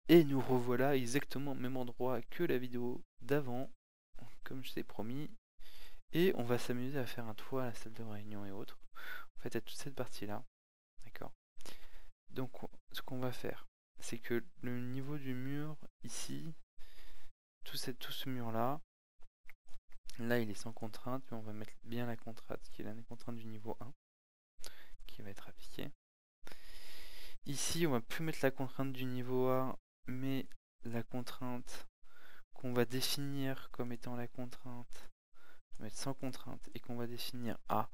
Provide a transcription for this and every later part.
Et nous revoilà exactement au même endroit que la vidéo d'avant, comme je t'ai promis. Et on va s'amuser à faire un toit à la salle de réunion et autres. En fait, à toute cette partie-là. D'accord. Donc, ce qu'on va faire, c'est que le niveau du mur, ici, tout ce mur-là, là, il est sans contrainte, mais on va mettre bien la contrainte, qui est la contrainte du niveau 1, qui va être appliquée. Ici, on va plus mettre la contrainte du niveau 1, mais la contrainte qu'on va définir comme étant la contrainte, on va mettre sans contrainte, et qu'on va définir à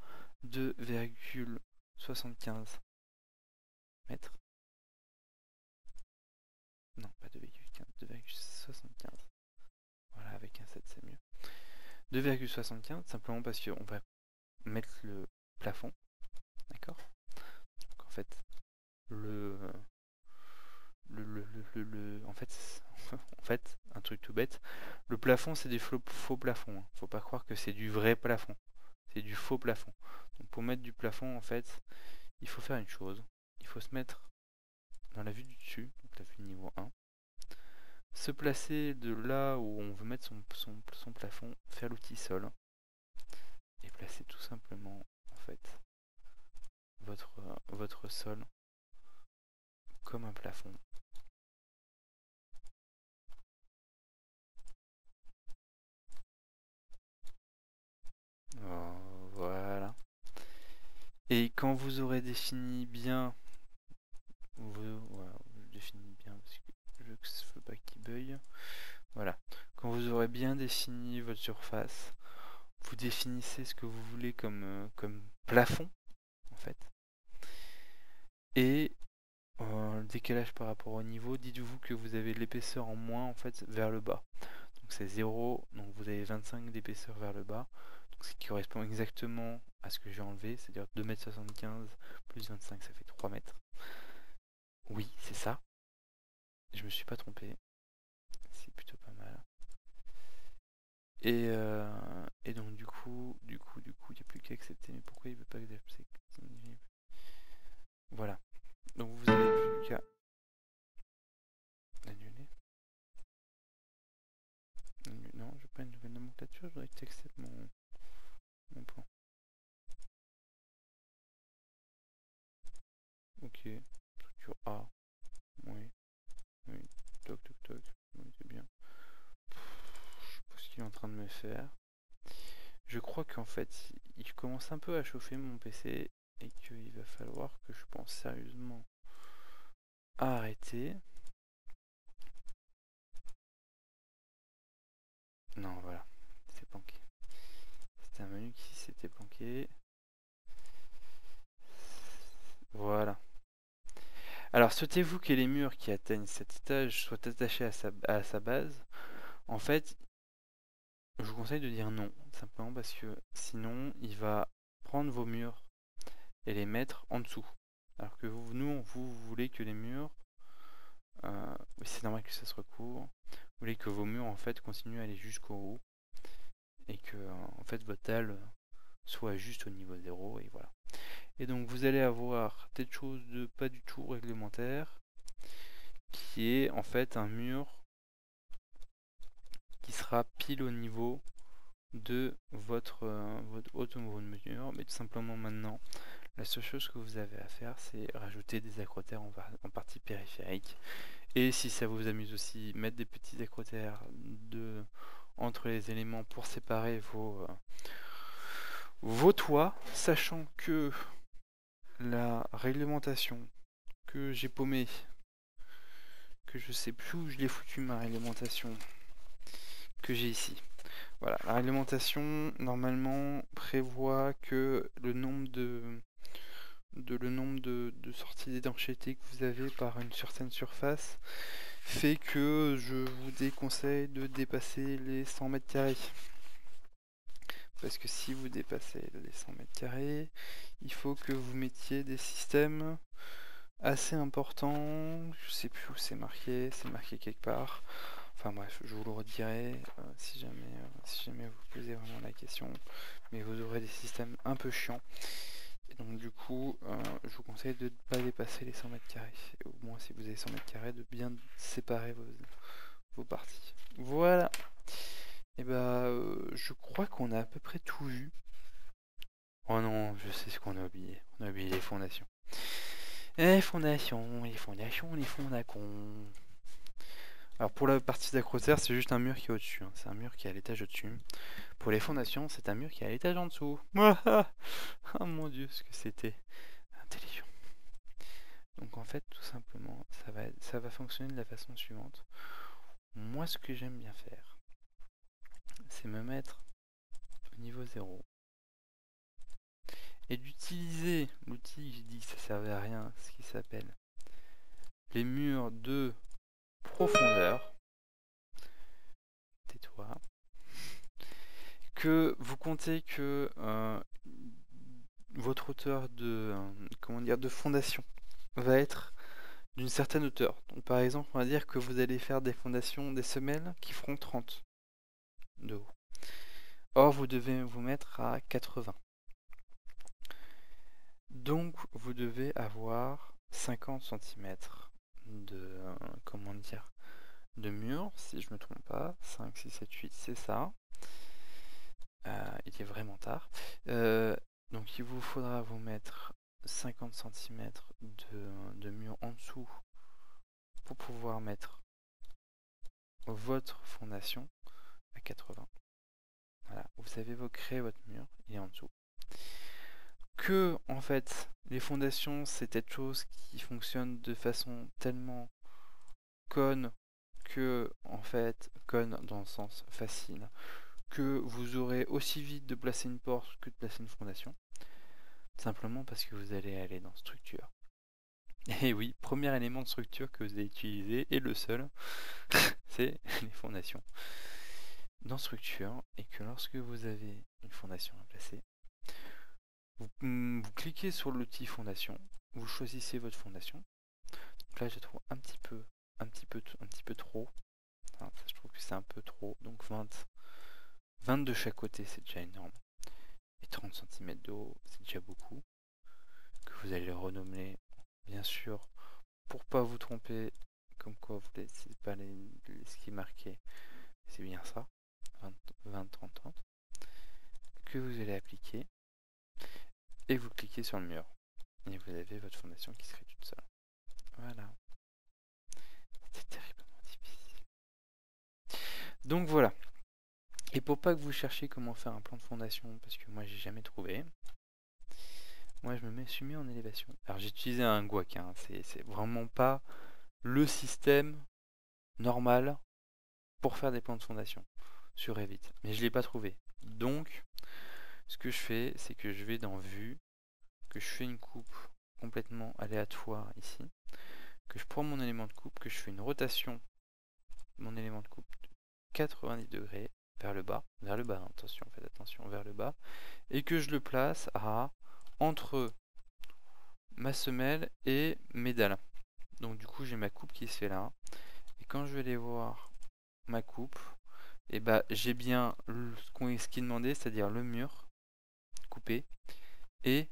2,75 mètres. Non, pas 2,15, 2,75. Voilà, avec un 7 c'est mieux. 2,75, simplement parce qu'on va mettre le plafond, d'accord. Donc en fait, en fait, en fait, un truc tout bête, le plafond c'est des faux plafonds, hein. Faut pas croire que c'est du vrai plafond, c'est du faux plafond. Donc pour mettre du plafond, en fait, il faut faire une chose, il faut se mettre dans la vue du dessus, donc la vue niveau 1, se placer de là où on veut mettre son plafond, faire l'outil sol, et placer tout simplement, en fait, votre sol comme un plafond. Voilà. Et quand vous aurez défini bien, voilà, je définis bien parce que je ne veux pas qu'il beuille. Voilà. Quand vous aurez bien défini votre surface, vous définissez ce que vous voulez comme plafond, en fait. Et le décalage par rapport au niveau, dites-vous que vous avez l'épaisseur en moins, en fait, vers le bas. Donc c'est 0, donc vous avez 25 d'épaisseur vers le bas. Donc ce qui correspond exactement à ce que j'ai enlevé, c'est-à-dire 2,75 m plus 25, ça fait 3 mètres. Oui, c'est ça. Je me suis pas trompé. C'est plutôt pas mal. Et donc du coup, il n'y a plus qu'à accepter. Mais pourquoi il veut pas accepter? Voilà. Donc vous avez plus qu'à annuler. Non, je veux pas une nouvelle nomenclature, je voudrais que tu acceptes mon plan. Ok. Structure A. Oui. Oui. Toc toc toc. Oui, c'est bien. Je sais pas ce qu'il est en train de me faire. Je crois qu'en fait, il commence un peu à chauffer mon PC et qu'il va falloir que je pense sérieusement à arrêter. Non, voilà, c'est planqué. C'était un menu qui s'était planqué. Voilà. Alors, souhaitez-vous que les murs qui atteignent cet étage soient attachés à sa base? En fait, je vous conseille de dire non, simplement parce que sinon, il va prendre vos murs et les mettre en dessous. Alors que vous voulez que les murs, c'est normal que ça se recouvre, vous voulez que vos murs en fait continuent à aller jusqu'au haut et que en fait votre dalle soit juste au niveau 0 et voilà. Et donc vous allez avoir quelque chose de pas du tout réglementaire qui est en fait un mur qui sera pile au niveau de votre haute mesure, mais tout simplement maintenant la seule chose que vous avez à faire c'est rajouter des acrotères en partie périphérique. Et si ça vous amuse aussi, mettre des petits acrotères entre les éléments pour séparer vos toits, sachant que la réglementation que j'ai paumée, que je sais plus où je l'ai foutu ma réglementation, que j'ai ici. Voilà, la réglementation normalement prévoit que le nombre de sorties d'étanchéité que vous avez par une certaine surface fait que je vous déconseille de dépasser les 100 mètres carrés. Parce que si vous dépassez les 100 mètres carrés, il faut que vous mettiez des systèmes assez importants. Je sais plus où c'est marqué quelque part. Enfin bref, je vous le redirai si jamais vous posez vraiment la question. Mais vous aurez des systèmes un peu chiants. Et donc du coup, je vous conseille de ne pas dépasser les 100 mètres carrés. Au moins si vous avez 100 mètres carrés, de bien séparer vos parties. Voilà. Et bah, je crois qu'on a à peu près tout vu. Oh non, je sais ce qu'on a oublié. On a oublié les fondations. Les fondations, les fondations, les fondacons. Alors pour la partie d'accrocheur, c'est juste un mur qui est au-dessus. C'est un mur qui est à l'étage au-dessus. Pour les fondations, c'est un mur qui est à l'étage en dessous. Oh mon dieu, ce que c'était intelligent. Donc en fait, tout simplement, ça va fonctionner de la façon suivante. Moi, ce que j'aime bien faire, c'est me mettre au niveau 0 et d'utiliser l'outil que j'ai dit que ça servait à rien, ce qui s'appelle les murs de profondeur. Tais-toi. Que vous comptez que votre hauteur de comment dire de fondation va être d'une certaine hauteur. Donc par exemple, on va dire que vous allez faire des fondations, des semelles qui feront 30 de haut. Or, vous devez vous mettre à 80. Donc, vous devez avoir 50 cm de, comment dire, de mur, si je me trompe pas. 5, 6, 7, 8, c'est ça. Il est vraiment tard. Donc, il vous faudra vous mettre 50 cm de mur en dessous pour pouvoir mettre votre fondation à 80. Voilà, vous avez créé votre mur, il est en dessous. Que, en fait, les fondations, c'est quelque chose qui fonctionne de façon tellement conne que, en fait, conne dans le sens facile, que vous aurez aussi vite de placer une porte que de placer une fondation. Simplement parce que vous allez aller dans structure. Et oui, premier élément de structure que vous allez utiliser, et le seul, c'est les fondations. Dans structure, et que lorsque vous avez une fondation à placer, vous cliquez sur l'outil fondation, vous choisissez votre fondation. Donc là, je trouve un petit peu trop. Enfin, je trouve que c'est un peu trop. Donc 20 de chaque côté, c'est déjà énorme. Et 30 cm de haut, c'est déjà beaucoup. Que vous allez le renommer, bien sûr, pour pas vous tromper, comme quoi vous ne laissez pas ce qui est marqué. C'est bien ça. 20, 30, 30. Que vous allez appliquer. Et vous cliquez sur le mur. Et vous avez votre fondation qui se crée toute seule. Voilà. C'est terriblement difficile. Donc voilà. Et pour pas que vous cherchiez comment faire un plan de fondation, parce que moi j'ai jamais trouvé, moi je me suis mis en élévation. Alors j'ai utilisé un guac, hein. C'est vraiment pas le système normal pour faire des plans de fondation sur Revit. Mais je l'ai pas trouvé. Donc ce que je fais, c'est que je vais dans Vue, que je fais une coupe complètement aléatoire ici, que je prends mon élément de coupe, que je fais une rotation de mon élément de coupe de 90 degrés vers le bas, attention, faites attention, vers le bas, et que je le place à entre ma semelle et mes dalles. Donc du coup j'ai ma coupe qui se fait là, et quand je vais aller voir ma coupe, et bah j'ai bien ce qui est demandé, c'est-à-dire le mur coupé et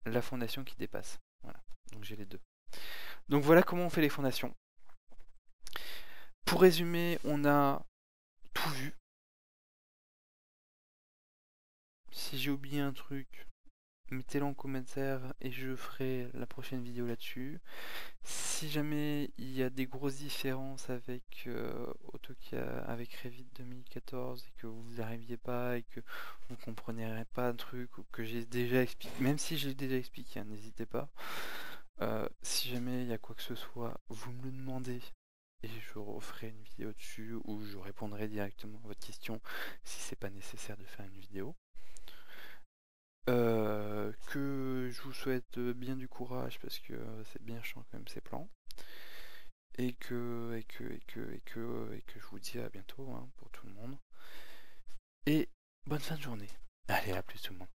la fondation qui dépasse. Voilà, donc j'ai les deux. Donc voilà comment on fait les fondations. Pour résumer, on a tout vu. Si j'ai oublié un truc, mettez-le en commentaire et je ferai la prochaine vidéo là-dessus. Si jamais il y a des grosses différences avec AutoCAD, avec Revit 2014 et que vous n'arriviez pas et que vous ne compreniez pas un truc ou que j'ai déjà expliqué, même si je l'ai déjà expliqué, hein, n'hésitez pas. Si jamais il y a quoi que ce soit, vous me le demandez et je referai une vidéo dessus où je répondrai directement à votre question si c'est pas nécessaire de faire une vidéo. Que je vous souhaite bien du courage parce que c'est bien chiant quand même ces plans. Et que je vous dis à bientôt, hein, pour tout le monde. Et bonne fin de journée. Allez, à plus tout le monde.